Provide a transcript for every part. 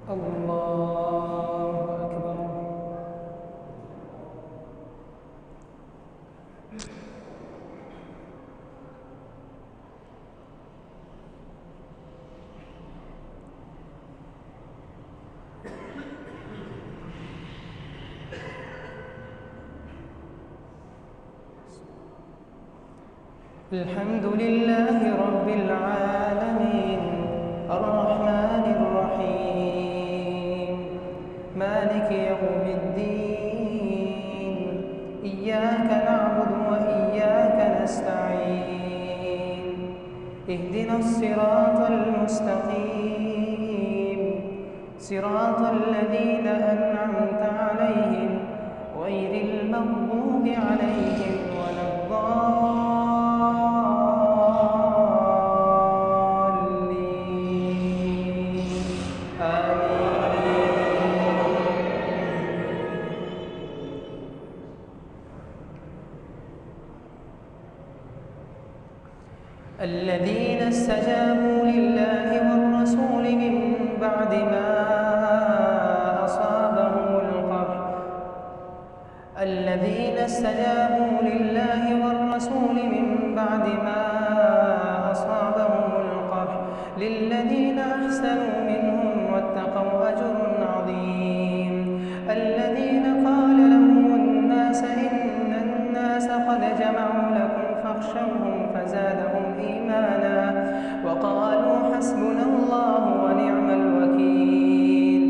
الله أكبر. الحمد لله رب العالمين الرحمن الرحيم مالك يوم الدين إياك نعبد وإياك نستعين اهدنا الصراط المستقيم صراط الذين أنعمت عليهم غير المغضوب عليهم ولا الضالين. الذين استجابوا لله والرسول من بعد ما أصابهم القرح الذين استجابوا لله والرسول من بعد ما أصابهم القرح للذين أحسنوا منهم واتقوا أجر عظيم. الذين قال لهم الناس إن الناس قد جمعوا لكم فاخشوهم فزادهم إيمانا وقالوا حسبنا الله ونعم الوكيل.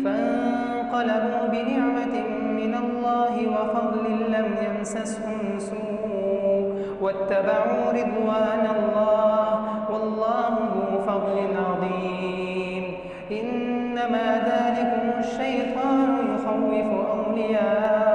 فانقلبوا بنعمة من الله وفضل لم يمسسهم سوء واتبعوا رضوان الله والله ذو فضل عظيم. إنما ذلكم الشيطان يخوف أولياءه